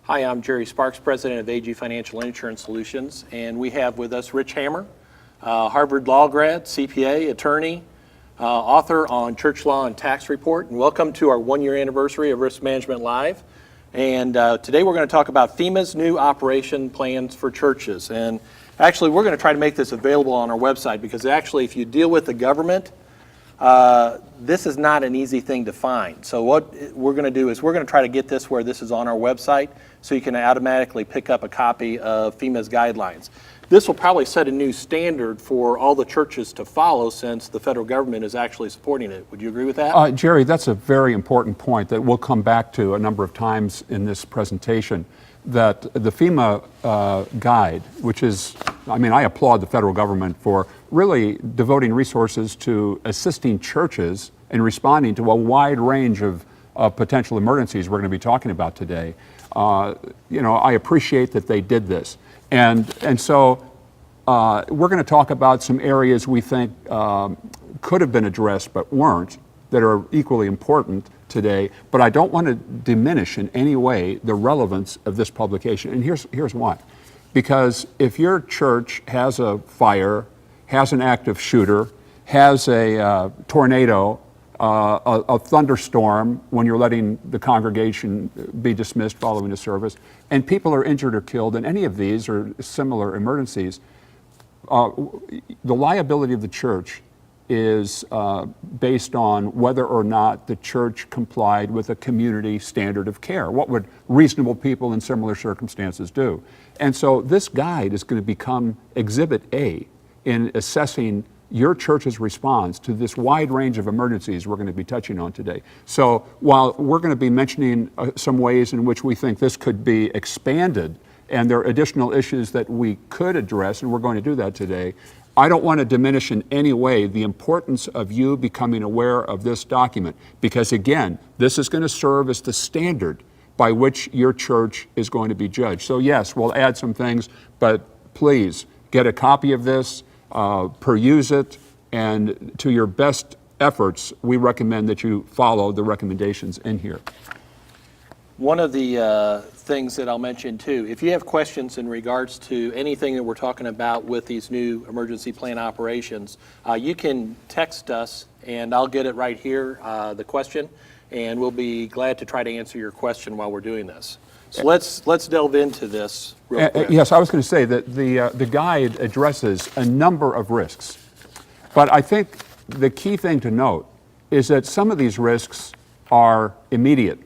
Hi, I'm Jerry Sparks, President of AG Financial Insurance Solutions, and we have with us Rich Hammer, Harvard Law grad, CPA, attorney, author on Church Law and Tax Report. And welcome to our one-year anniversary of Risk Management Live. And today we're going to talk about FEMA's new operation plans for churches. And actually, we're going to try to make this available on our website because actually, if you deal with the government, this is not an easy thing to find. So what we're going to do is we're going to try to get this where this is on our website so you can automatically pick up a copy of FEMA's guidelines. This will probably set a new standard for all the churches to follow since the federal government is actually supporting it. Would you agree with that? Jerry, that's a very important point that we'll come back to a number of times in this presentation, that the FEMA guide, which is, I applaud the federal government for really devoting resources to assisting churches in responding to a wide range of potential emergencies we're going to be talking about today. I appreciate that they did this. And so we're going to talk about some areas we think could have been addressed but weren't, that are equally important today, but I don't want to diminish in any way the relevance of this publication. And here's why. Because if your church has a fire, has an active shooter, has a tornado, a thunderstorm when you're letting the congregation be dismissed following the service, and people are injured or killed in any of these or similar emergencies, the liability of the church is based on whether or not the church complied with a community standard of care. What would reasonable people in similar circumstances do? And so this guide is going to become Exhibit A in assessing your church's response to this wide range of emergencies we're going to be touching on today. So while we're going to be mentioning some ways in which we think this could be expanded, and there are additional issues that we could address, and we're going to do that today, I don't want to diminish in any way the importance of you becoming aware of this document, because again, this is going to serve as the standard by which your church is going to be judged. So yes, we'll add some things, but please get a copy of this, peruse it, and to your best efforts, we recommend that you follow the recommendations in here. One of the things that I'll mention too, if you have questions in regards to anything that we're talking about with these new emergency plan operations, you can text us and I'll get it right here, the question, and we'll be glad to try to answer your question while we're doing this. So let's delve into this real quick. Yes, I was going to say that the guide addresses a number of risks, but I think the key thing to note is that some of these risks are immediate.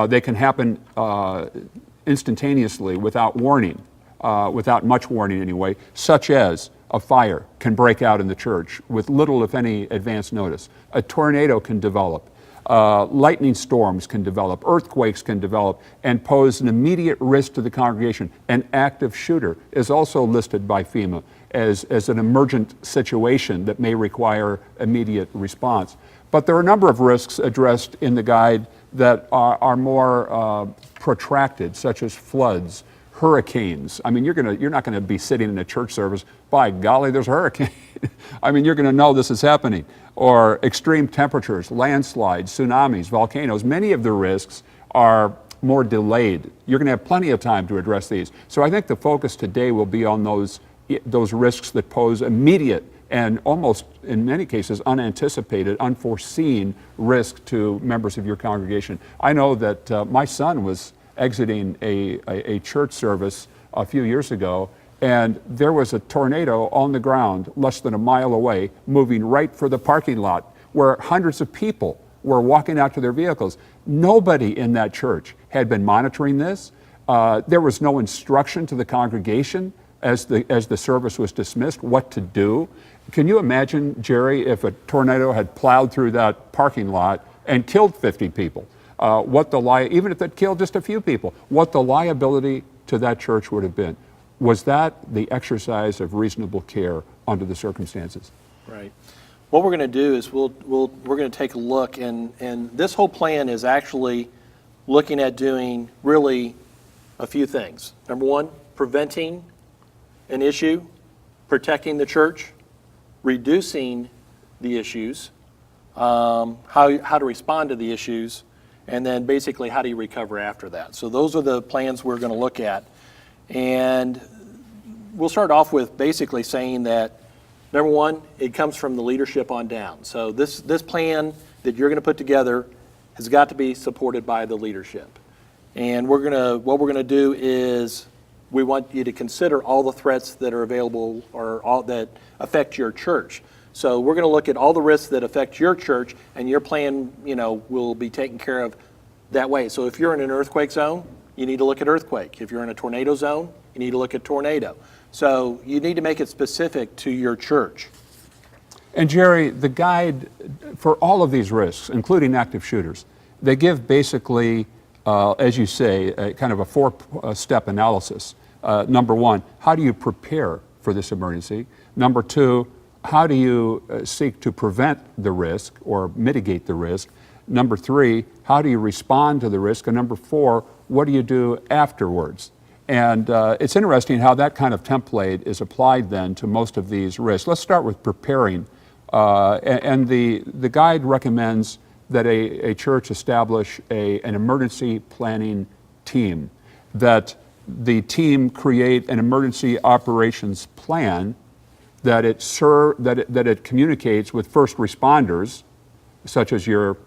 They can happen instantaneously without warning, without much warning anyway, such as a fire can break out in the church with little, if any, advance notice. A tornado can develop. Lightning storms can develop. Earthquakes can develop and pose an immediate risk to the congregation. An active shooter is also listed by FEMA as an emergent situation that may require immediate response. But there are a number of risks addressed in the guide that are more protracted, such as floods, hurricanes. You're not going to be sitting in a church service, by golly, there's a hurricane. You're going to know this is happening. Or extreme temperatures, landslides, tsunamis, volcanoes. Many of the risks are more delayed. You're going to have plenty of time to address these. So I think the focus today will be on those risks that pose immediate and almost, in many cases, unanticipated, unforeseen risk to members of your congregation. I know that my son was exiting a church service a few years ago, and there was a tornado on the ground less than a mile away, moving right for the parking lot where hundreds of people were walking out to their vehicles. Nobody in that church had been monitoring this. There was no instruction to the congregation as the service was dismissed what to do. Can you imagine, Jerry, if a tornado had plowed through that parking lot and killed 50 people? Even if it killed just a few people, what the liability to that church would have been? Was that the exercise of reasonable care under the circumstances? Right. What we're going to do is we're going to take a look, and this whole plan is actually looking at doing really a few things. Number one, preventing an issue, protecting the church, reducing the issues, how to respond to the issues, and then basically how do you recover after that. So those are the plans we're going to look at. And we'll start off with basically saying that, number one, it comes from the leadership on down. So this plan that you're going to put together has got to be supported by the leadership. And what we're going to do is we want you to consider all the threats that are available or all that affect your church. So we're going to look at all the risks that affect your church, and your plan, will be taken care of that way. So if you're in an earthquake zone, you need to look at earthquake. If you're in a tornado zone, you need to look at tornado. So you need to make it specific to your church. And Jerry, the guide for all of these risks, including active shooters, they give basically, as you say, a kind of a four-step analysis. Number one, how do you prepare for this emergency? Number two, how do you seek to prevent the risk or mitigate the risk? Number three, how do you respond to the risk? And number four, what do you do afterwards? And it's interesting how that kind of template is applied then to most of these risks. Let's start with preparing. And the guide recommends that a church establish an emergency planning team, that the team create an emergency operations plan, that it communicates with first responders, such as your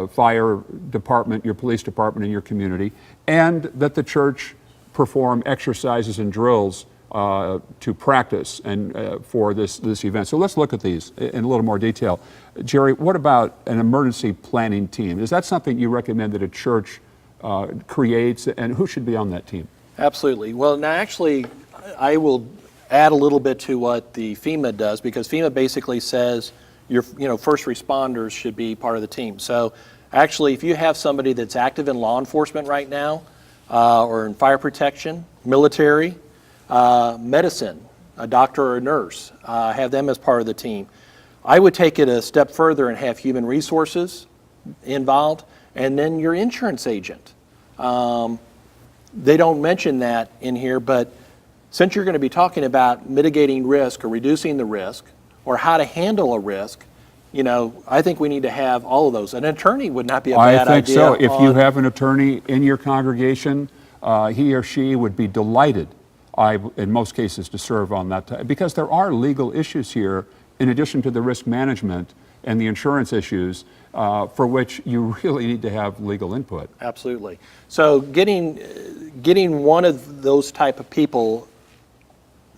fire department, your police department in your community, and that the church perform exercises and drills to practice and for this event. So let's look at these in a little more detail. Jerry, what about an emergency planning team? Is that something you recommend that a church creates, and who should be on that team? Absolutely. Well, now actually, I will add a little bit to what the FEMA does, because FEMA basically says your first responders should be part of the team. So actually, if you have somebody that's active in law enforcement right now, or in fire protection, military, medicine, a doctor or a nurse, have them as part of the team. I would take it a step further and have human resources involved, and then your insurance agent. They don't mention that in here, but since you're going to be talking about mitigating risk or reducing the risk or how to handle a risk, I think we need to have all of those. An attorney would not be a bad idea. I think so. If you have an attorney in your congregation, he or she would be delighted, in most cases, to serve on that, because there are legal issues here, in addition to the risk management and the insurance issues, for which you really need to have legal input. Absolutely. So getting one of those type of people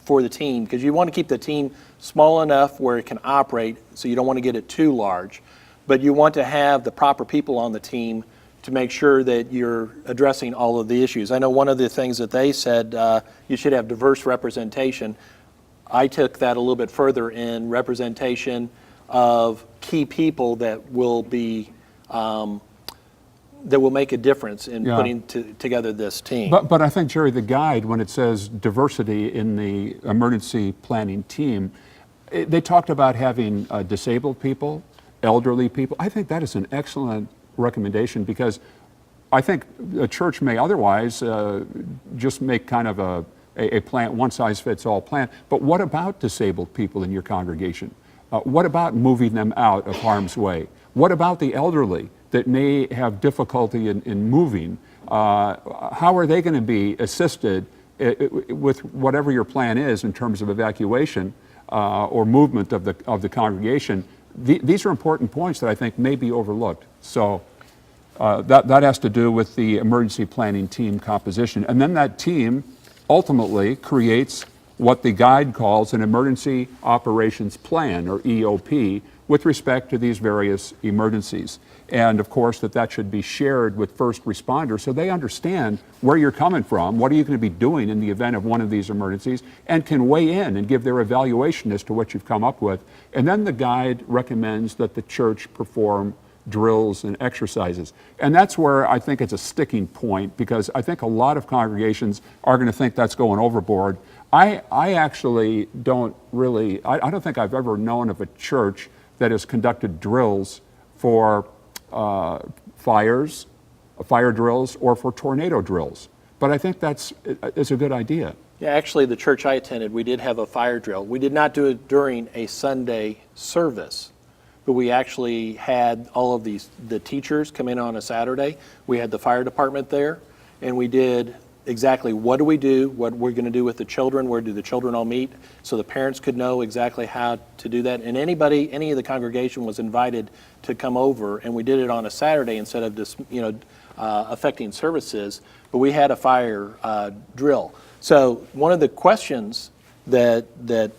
for the team, because you want to keep the team small enough where it can operate, so you don't want to get it too large, but you want to have the proper people on the team to make sure that you're addressing all of the issues. I know one of the things that they said, you should have diverse representation. I took that a little bit further in representation of key people that will be that will make a difference in putting together this team. But I think, Jerry, the guide, when it says diversity in the emergency planning team, they talked about having disabled people, elderly people. I think that is an excellent recommendation, because I think a church may otherwise just make kind of a plan, one-size-fits-all plan. But what about disabled people in your congregation? What about moving them out of harm's way? What about the elderly that may have difficulty in moving? How are they going to be assisted with whatever your plan is in terms of evacuation or movement of the congregation? These are important points that I think may be overlooked. So that has to do with the emergency planning team composition. And then that team ultimately creates what the guide calls an emergency operations plan, or EOP, with respect to these various emergencies. And of course, that should be shared with first responders so they understand where you're coming from, what are you going to be doing in the event of one of these emergencies, and can weigh in and give their evaluation as to what you've come up with. And then the guide recommends that the church perform drills and exercises. And that's where I think it's a sticking point, because I think a lot of congregations are going to think that's going overboard. I actually don't really, I don't think I've ever known of a church that has conducted drills for fire drills or for tornado drills. But I think it's a good idea. Yeah, actually, the church I attended, we did have a fire drill. We did not do it during a Sunday service, but we actually had all of the teachers come in on a Saturday. We had the fire department there, and we did exactly what do we do, what we're going to do with the children, where do the children all meet, so the parents could know exactly how to do that. And any of the congregation was invited to come over, and we did it on a Saturday instead of just, affecting services, but we had a fire drill. So one of the questions that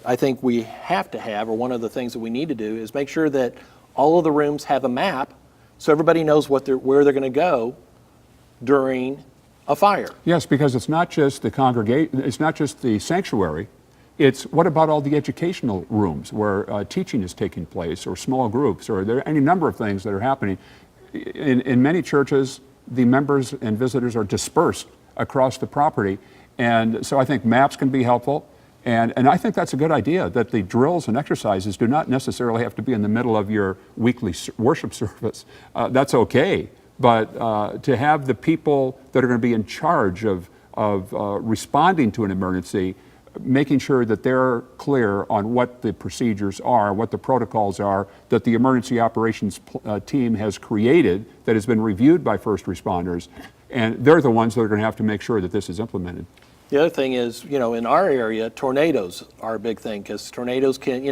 I think we have to have, or one of the things that we need to do, is make sure that all of the rooms have a map so everybody knows where they're going to go during a fire. Yes, because it's not just the congregation, it's not just the sanctuary, it's what about all the educational rooms where teaching is taking place, or small groups, or there are any number of things that are happening. In many churches, the members and visitors are dispersed across the property, and so I think maps can be helpful. And I think that's a good idea, that the drills and exercises do not necessarily have to be in the middle of your weekly worship service. That's okay. But to have the people that are going to be in charge of responding to an emergency, making sure that they're clear on what the procedures are, what the protocols are, that the emergency operations team has created, that has been reviewed by first responders, and they're the ones that are going to have to make sure that this is implemented. The other thing is, in our area, tornadoes are a big thing, because tornadoes can,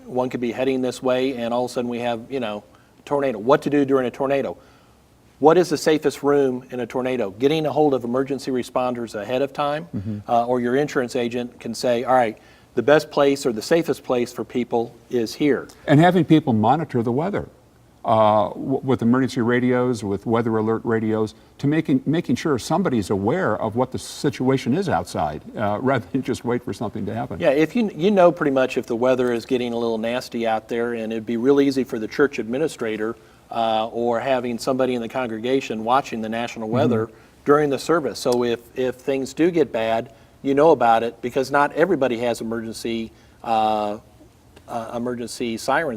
one could be heading this way, and all of a sudden we have, tornado. What to do during a tornado? What is the safest room in a tornado? Getting a hold of emergency responders ahead of time, or your insurance agent can say, all right, the best place or the safest place for people is here. And having people monitor the weather with emergency radios, with weather alert radios, to making sure somebody's aware of what the situation is outside, rather than just wait for something to happen. Yeah, if you know pretty much if the weather is getting a little nasty out there, and it'd be real easy for the church administrator or having somebody in the congregation watching the national weather during the service. So if things do get bad, you know about it, because not everybody has emergency sirens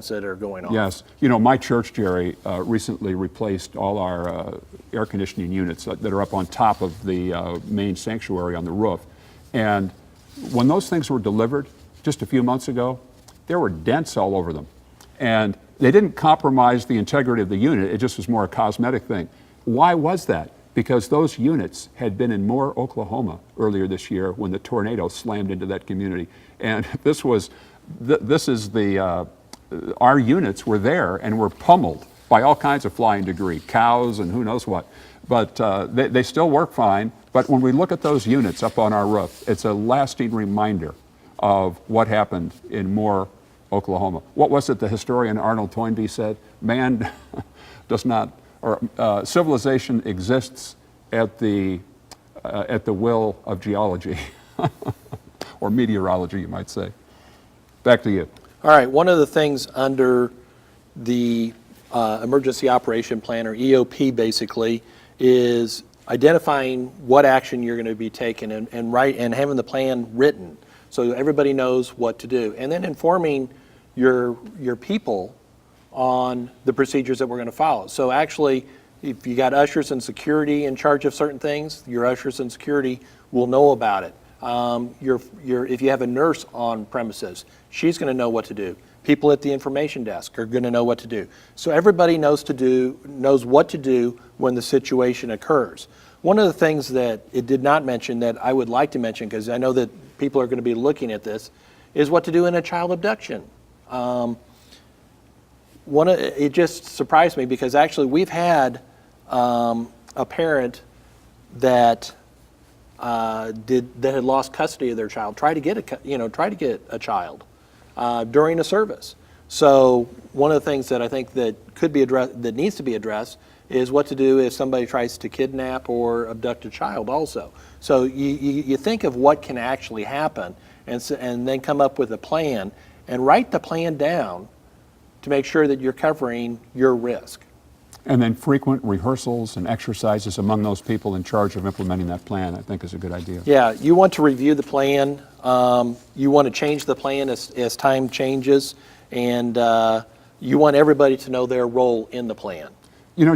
that are going on. Yes. My church, Jerry, recently replaced all our air conditioning units that are up on top of the main sanctuary on the roof. And when those things were delivered just a few months ago, there were dents all over them. And they didn't compromise the integrity of the unit, it just was more a cosmetic thing. Why was that? Because those units had been in Moore, Oklahoma earlier this year when the tornado slammed into that community. And our units were there and were pummeled by all kinds of flying debris, cows and who knows what. But they still work fine. But when we look at those units up on our roof, it's a lasting reminder of what happened in Moore, Oklahoma. What was it the historian Arnold Toynbee said? Man does not, or civilization exists at the will of geology, or meteorology, you might say. Back to you. All right, one of the things under the Emergency Operation Plan, or EOP basically, is identifying what action you're going to be taking and having the plan written so everybody knows what to do. And then informing your people on the procedures that we're going to follow. So actually, if you got ushers and security in charge of certain things, your ushers and security will know about it. If you have a nurse on premises, she's going to know what to do. People at the information desk are going to know what to do. So everybody knows what to do when the situation occurs. One of the things that it did not mention that I would like to mention, because I know that people are going to be looking at this, is what to do in a child abduction. It just surprised me, because actually we've had a parent that had lost custody of their child, try to get a child during a service. So one of the things that I think that could be addressed, that needs to be addressed, is what to do if somebody tries to kidnap or abduct a child also. So you think of what can actually happen, and then come up with a plan and write the plan down to make sure that you're covering your risk. And then frequent rehearsals and exercises among those people in charge of implementing that plan, I think, is a good idea. Yeah, you want to review the plan. You want to change the plan as time changes, and you want everybody to know their role in the plan.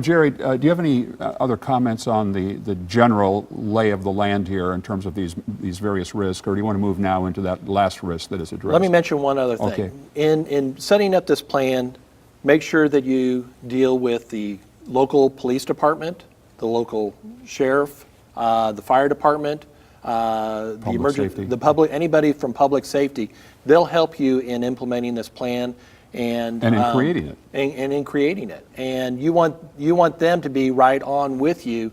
Jerry, do you have any other comments on the general lay of the land here in terms of these various risks, or do you want to move now into that last risk that is addressed? Let me mention one other thing. Okay. In setting up this plan, make sure that you deal with the local police department, the local sheriff, the fire department, Safety. the public, anybody from public safety. They'll help you in implementing this plan and in creating it. And in creating it. And you want them to be right on with you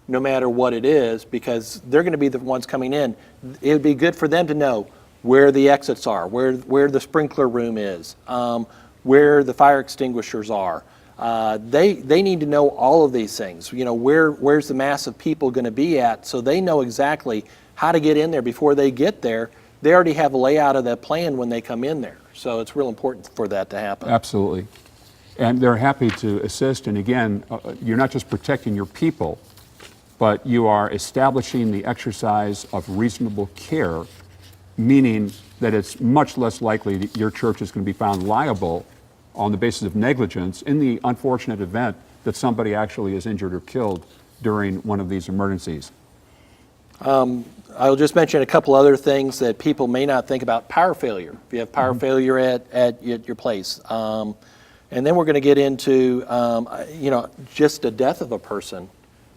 no matter what it is, because they're going to be the ones coming in. It would be good for them to know where the exits are, where the sprinkler room is, where the fire extinguishers are. They need to know all of these things. You know, where's the mass of people going to be at, so they know exactly how to get in there before they get there. They already have a layout of that plan when they come in there. So it's real important for that to happen. Absolutely. And they're happy to assist. And again, you're not just protecting your people, but you are establishing the exercise of reasonable care, meaning that it's much less likely that your church is going to be found liable on the basis of negligence in the unfortunate event that somebody actually is injured or killed during one of these emergencies. I'll just mention a couple other things that people may not think about. Power failure. If you have power failure at your place. And then we're going to get into, just the death of a person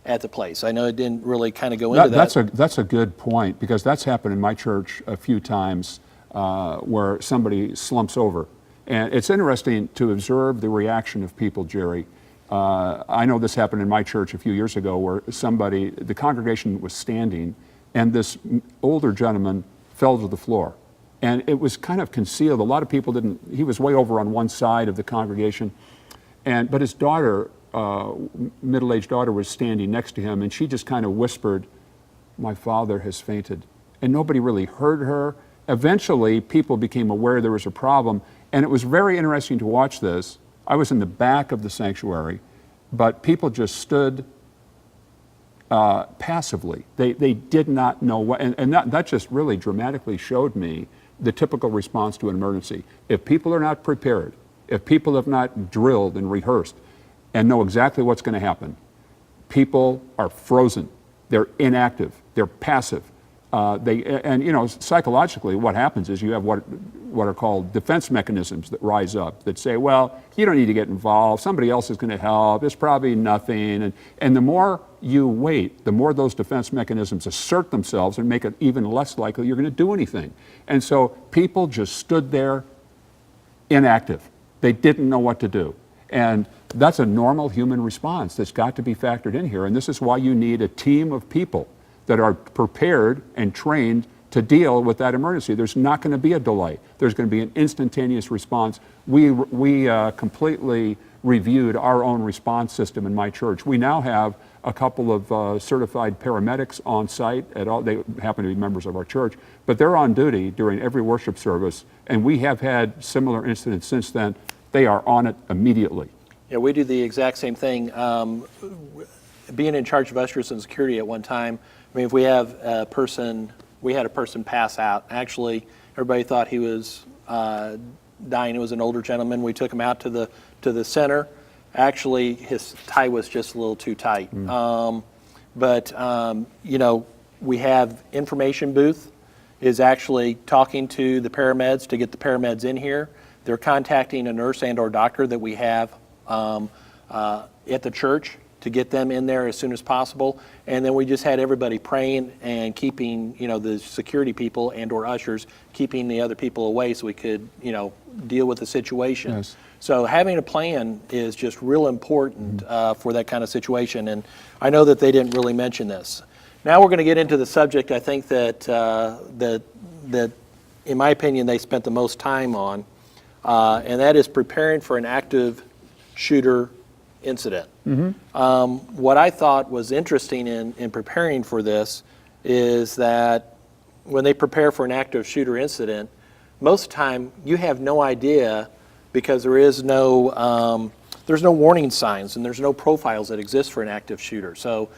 at the place. I know it didn't really kind of go into that. That's a good point, because that's happened in my church a few times where somebody slumps over. And it's interesting to observe the reaction of people, Jerry. I know this happened in my church a few years ago where the congregation was standing, and this older gentleman fell to the floor. And it was kind of concealed. A lot of people didn't, he was way over on one side of the congregation. But his daughter, middle-aged daughter, was standing next to him, and she just kind of whispered, "My father has fainted." And nobody really heard her. Eventually, people became aware there was a problem, and it was very interesting to watch this. I was in the back of the sanctuary, but people just stood passively. They did not know what, and that just really dramatically showed me the typical response to an emergency. If people are not prepared, if people have not drilled and rehearsed and know exactly what's going to happen, people are frozen. They're inactive. They're passive. Psychologically, what happens is you have what are called defense mechanisms that rise up that say, well, you don't need to get involved. Somebody else is going to help. It's probably nothing. And the more you wait, the more those defense mechanisms assert themselves and make it even less likely you're going to do anything. And so people just stood there inactive. They didn't know what to do. And that's a normal human response that's got to be factored in here. And this is why you need a team of people that are prepared and trained to deal with that emergency. There's not going to be a delay. There's going to be an instantaneous response. We completely reviewed our own response system in my church. We now have a couple of certified paramedics on site at all. They happen to be members of our church, but they're on duty during every worship service, and we have had similar incidents since then. They are on it immediately. Yeah, we do the exact same thing. Being in charge of ushers and security at one time, I mean, if we have a person, we had a person pass out. Actually, everybody thought he was dying. It was an older gentleman. We took him out to the center. Actually, his tie was just a little too tight. We have information booth is actually talking to the paramedics to get the paramedics in here. They're contacting a nurse and or doctor that we have at the church to get them in there as soon as possible. And then we just had everybody praying and keeping, the security people and or ushers, keeping the other people away so we could, deal with the situation. Yes. So having a plan is just real important for that kind of situation. And I know that they didn't really mention this. Now we're going to get into the subject I think that in my opinion, they spent the most time on, and that is preparing for an active shooter incident. What I thought was interesting in preparing for this is that when they prepare for an active shooter incident, most of the time you have no idea because there's no warning signs and there's no profiles that exist for an active shooter. So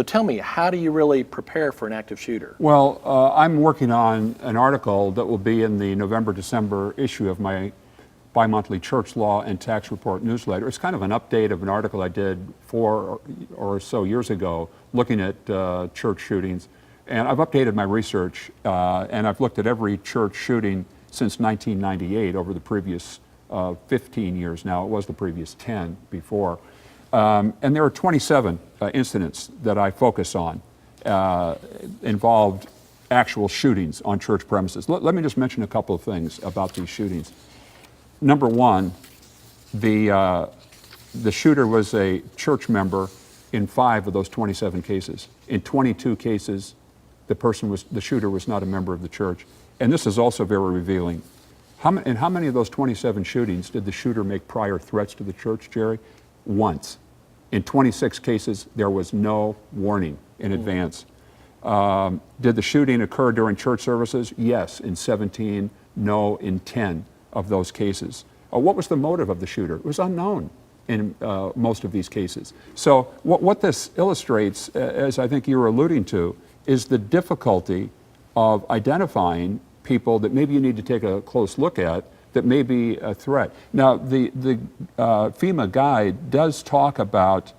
tell me, how do you really prepare for an active shooter? Well, I'm working on an article that will be in the November-December issue of my bi-monthly church law and tax report newsletter. It's kind of an update of an article I did 4 or so years ago looking at church shootings. And I've updated my research and I've looked at every church shooting since 1998 over the previous 15 years now. It was the previous 10 before. And there are 27 incidents that I focus on involved actual shootings on church premises. Let me just mention a couple of things about these shootings. Number one, the shooter was a church member in 5 of those 27 cases. In 22 cases, the shooter was not a member of the church. And this is also very revealing. In how many of those 27 shootings did the shooter make prior threats to the church, Jerry? Once. In 26 cases, there was no warning in advance. Did the shooting occur during church services? Yes, in 17. No, in 10 of those cases. What was the motive of the shooter? It was unknown in most of these cases. So what this illustrates, as I think you were alluding to, is the difficulty of identifying people that maybe you need to take a close look at that may be a threat. Now, the FEMA guide does talk about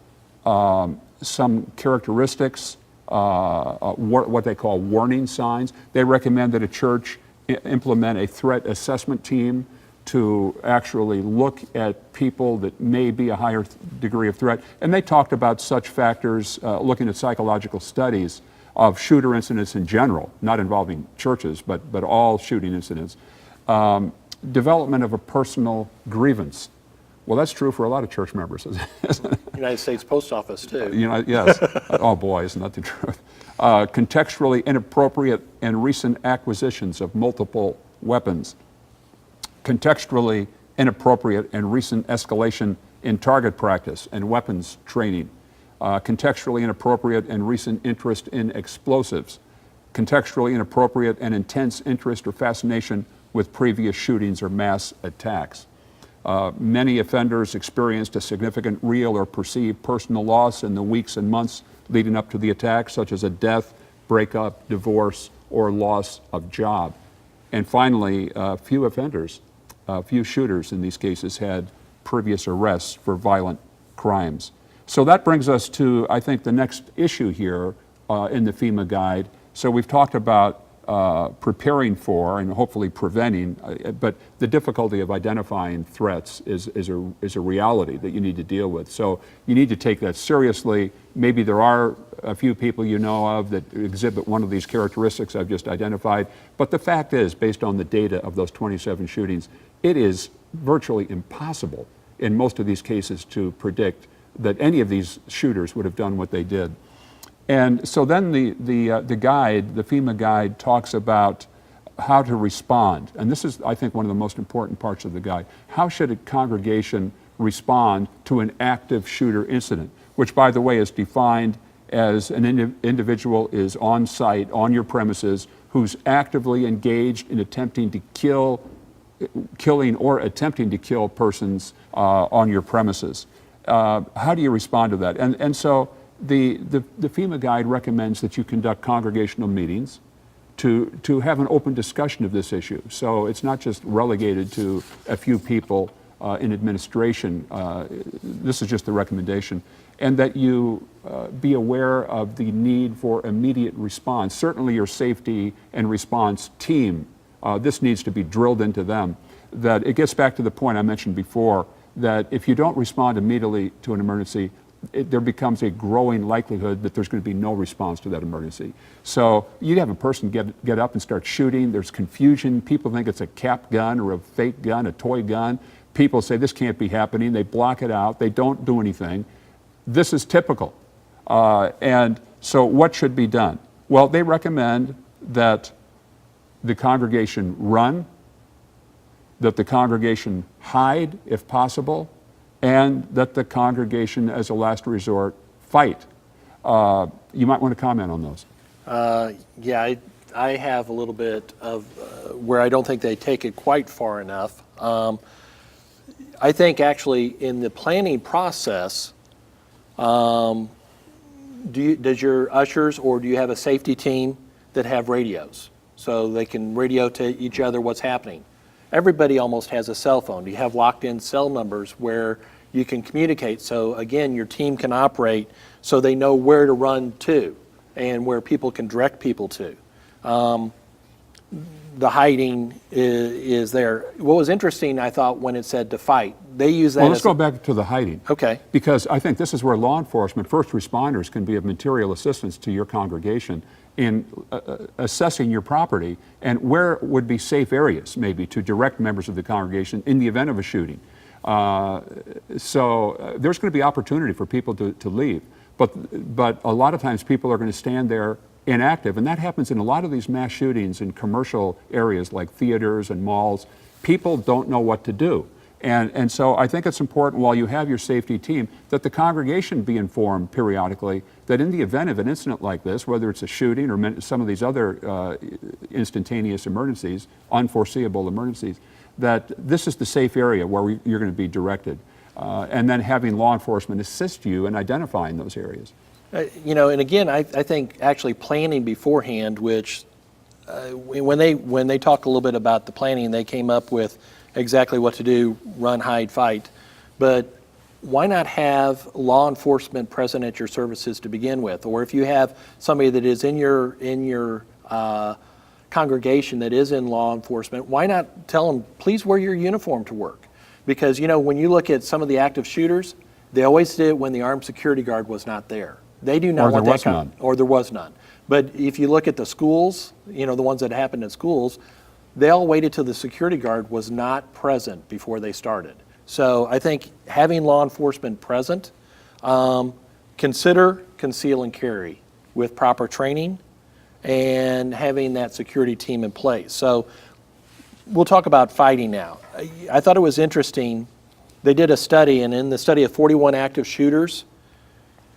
some characteristics, what they call warning signs. They recommend that a church implement a threat assessment team to actually look at people that may be a higher degree of threat. And they talked about such factors, looking at psychological studies of shooter incidents in general, not involving churches, but all shooting incidents. Development of a personal grievance. Well, that's true for a lot of church members, isn't it? United States Post Office, too. Yes. Oh, boy, isn't that the truth? Contextually inappropriate and recent acquisitions of multiple weapons. Contextually inappropriate and recent escalation in target practice and weapons training. Contextually inappropriate and recent interest in explosives. Contextually inappropriate and intense interest or fascination with previous shootings or mass attacks. Many offenders experienced a significant real or perceived personal loss in the weeks and months leading up to the attack, such as a death, breakup, divorce, or loss of job. And finally, few shooters in these cases had previous arrests for violent crimes. So that brings us to, I think, the next issue here in the FEMA guide. So we've talked about preparing for and hopefully preventing, but the difficulty of identifying threats is a reality that you need to deal with. So you need to take that seriously. Maybe there are a few people you know of that exhibit one of these characteristics I've just identified, but the fact is, based on the data of those 27 shootings, it is virtually impossible in most of these cases to predict that any of these shooters would have done what they did. And so then the guide, the FEMA guide, talks about how to respond. And this is, I think, one of the most important parts of the guide. How should a congregation respond to an active shooter incident, which, by the way, is defined as an individual is on site, on your premises, who's actively engaged in attempting to killing or attempting to kill persons on your premises. How do you respond to that? And so the FEMA guide recommends that you conduct congregational meetings to have an open discussion of this issue. So it's not just relegated to a few people in administration. This is just the recommendation. And that you be aware of the need for immediate response. Certainly your safety and response team, this needs to be drilled into them. That it gets back to the point I mentioned before, that if you don't respond immediately to an emergency, there becomes a growing likelihood that there's going to be no response to that emergency. So you have a person get up and start shooting. There's confusion. People think it's a cap gun or a fake gun, a toy gun. People say this can't be happening. They block it out. They don't do anything. This is typical. And so what should be done? Well, they recommend that the congregation run, that the congregation hide if possible, and that the congregation, as a last resort, fight. You might want to comment on those. Yeah, I have a little bit of where I don't think they take it quite far enough. I think actually in the planning process, does your ushers or do you have a safety team that have radios so they can radio to each other what's happening? Everybody almost has a cell phone. Do you have locked in cell numbers where you can communicate? So again, your team can operate so they know where to run to and where people can direct people to. the hiding is there. What was interesting, I thought, when it said to fight, they use that Well, let's as go back to the hiding. Okay. Because I think this is where law enforcement, first responders, can be of material assistance to your congregation in assessing your property and where would be safe areas, maybe, to direct members of the congregation in the event of a shooting. So there's going to be opportunity for people to leave. But a lot of times people are going to stand there inactive, and that happens in a lot of these mass shootings in commercial areas like theaters and malls. People don't know what to do. And so I think it's important, while you have your safety team, that the congregation be informed periodically that in the event of an incident like this, whether it's a shooting or some of these other instantaneous emergencies, unforeseeable emergencies, that this is the safe area where you're going to be directed. And then having law enforcement assist you in identifying those areas. You know, and again, I think actually planning beforehand, which when they talked a little bit about the planning, they came up with exactly what to do: run, hide, fight. But why not have law enforcement present at your services to begin with? Or if you have somebody that is in your congregation that is in law enforcement, why not tell them, please wear your uniform to work? Because, you know, when you look at some of the active shooters, they always did it when the armed security guard was not there. They do not want that kind, or there was none. But if you look at the schools, you know, the ones that happened at schools, they all waited till the security guard was not present before they started. So I think having law enforcement present, consider conceal and carry with proper training and having that security team in place. So we'll talk about fighting now. I thought it was interesting. They did a study, and in the study of 41 active shooters,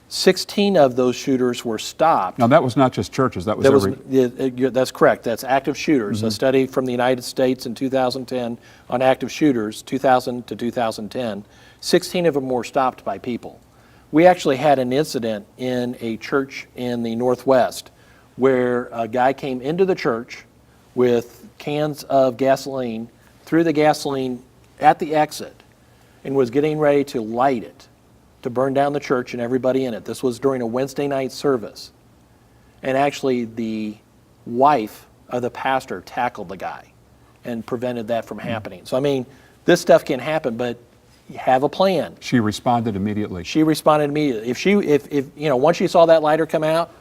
16 of those shooters were stopped. Now, that was not just churches. That's correct. That's active shooters. A study from the United States in 2010 on active shooters, 2000 to 2010. 16 of them were stopped by people. We actually had an incident in a church in the Northwest where a guy came into the church with cans of gasoline, threw the gasoline at the exit, and was getting ready to light it to burn down the church and everybody in it. This was during a Wednesday night service. And actually the wife of the pastor tackled the guy and prevented that from happening. So I mean, this stuff can happen, but you have a plan. She responded immediately. She responded immediately. If you know, once she saw that lighter come out,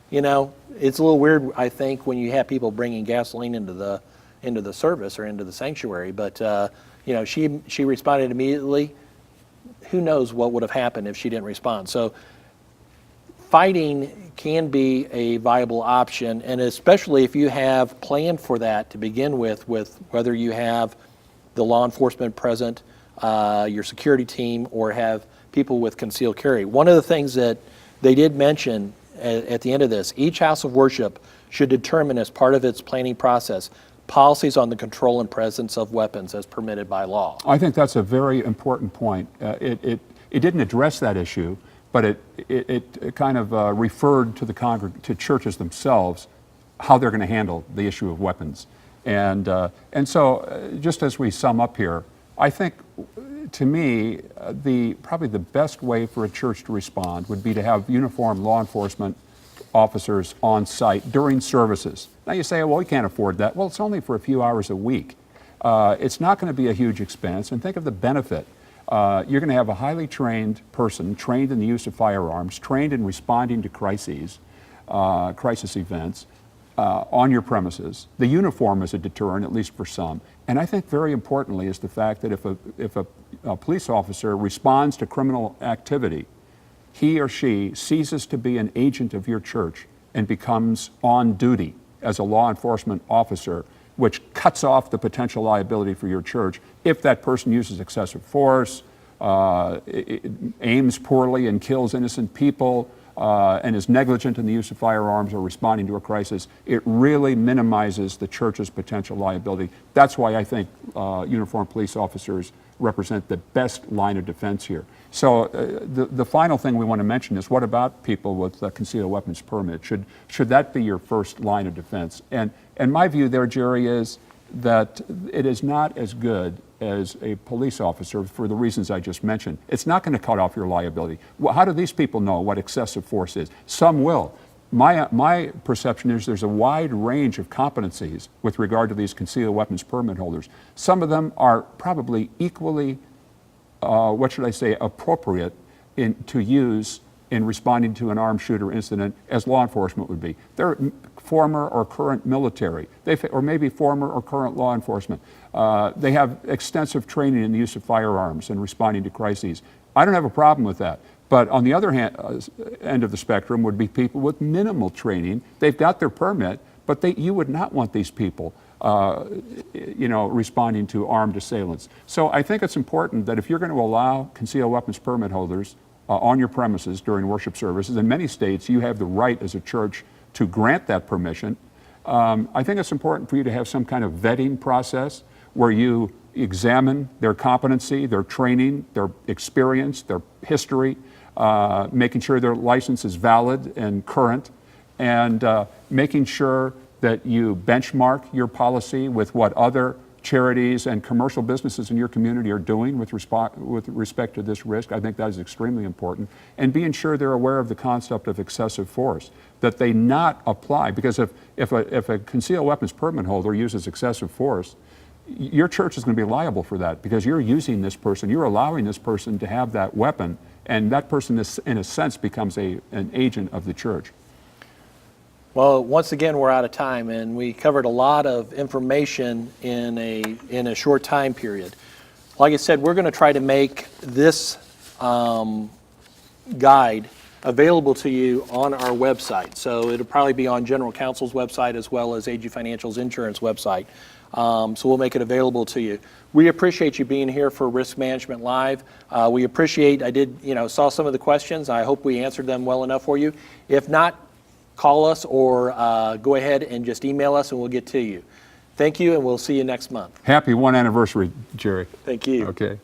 you know, it's a little weird, I think, when you have people bringing gasoline into the service or into the sanctuary. But you know, she responded immediately. Who knows what would have happened if she didn't respond? So fighting can be a viable option, and especially if you have planned for that to begin with whether you have the law enforcement present, your security team, or have people with concealed carry. One of the things that they did mention at the end of this, each house of worship should determine as part of its planning process policies on the control and presence of weapons as permitted by law. I think that's a very important point. It didn't address that issue, but it kind of referred to to churches themselves how they're going to handle the issue of weapons. And so just as we sum up here, I think, to me, probably the best way for a church to respond would be to have uniformed law enforcement officers on site during services. Now you say, well, we can't afford that. Well, it's only for a few hours a week. It's not going to be a huge expense, and think of the benefit. You're going to have a highly trained person, trained in the use of firearms, trained in responding to crisis events on your premises. The uniform is a deterrent, at least for some. And I think very importantly is the fact that if a police officer responds to criminal activity, he or she ceases to be an agent of your church and becomes on duty as a law enforcement officer, which cuts off the potential liability for your church if that person uses excessive force, aims poorly and kills innocent people, and is negligent in the use of firearms or responding to a crisis. It really minimizes the church's potential liability. That's why I think uniformed police officers represent the best line of defense here. So the final thing we want to mention is, what about people with concealed weapons permit? Should that be your first line of defense? And my view there, Jerry, is that it is not as good as a police officer for the reasons I just mentioned. It's not going to cut off your liability. Well, how do these people know what excessive force is? Some will. my perception is there's a wide range of competencies with regard to these concealed weapons permit holders. Some of them are probably equally, what should I say, appropriate to use in responding to an armed shooter incident as law enforcement would be. They're former or current military, or maybe former or current law enforcement. They have extensive training in the use of firearms and responding to crises. I don't have a problem with that. But on the other end of the spectrum would be people with minimal training. They've got their permit, but you would not want these people responding to armed assailants. So I think it's important that if you're going to allow concealed weapons permit holders on your premises during worship services, in many states you have the right as a church to grant that permission. I think it's important for you to have some kind of vetting process where you examine their competency, their training, their experience, their history, making sure their license is valid and current, and making sure that you benchmark your policy with what other charities and commercial businesses in your community are doing with respect to this risk. I think that is extremely important. And being sure they're aware of the concept of excessive force, that they not apply, because if a concealed weapons permit holder uses excessive force, your church is going to be liable for that, because you're using this person, you're allowing this person to have that weapon, and that person is, in a sense, becomes an agent of the church. Well, once again, we're out of time, and we covered a lot of information in a short time period. Like I said, we're going to try to make this guide available to you on our website. So it'll probably be on General Counsel's website as well as AG Financial's insurance website. So we'll make it available to you. We appreciate you being here for Risk Management Live. We appreciate, saw some of the questions. I hope we answered them well enough for you. If not, call us or go ahead and just email us and we'll get to you. Thank you, and we'll see you next month. Happy 1 anniversary, Jerry. Thank you. Okay.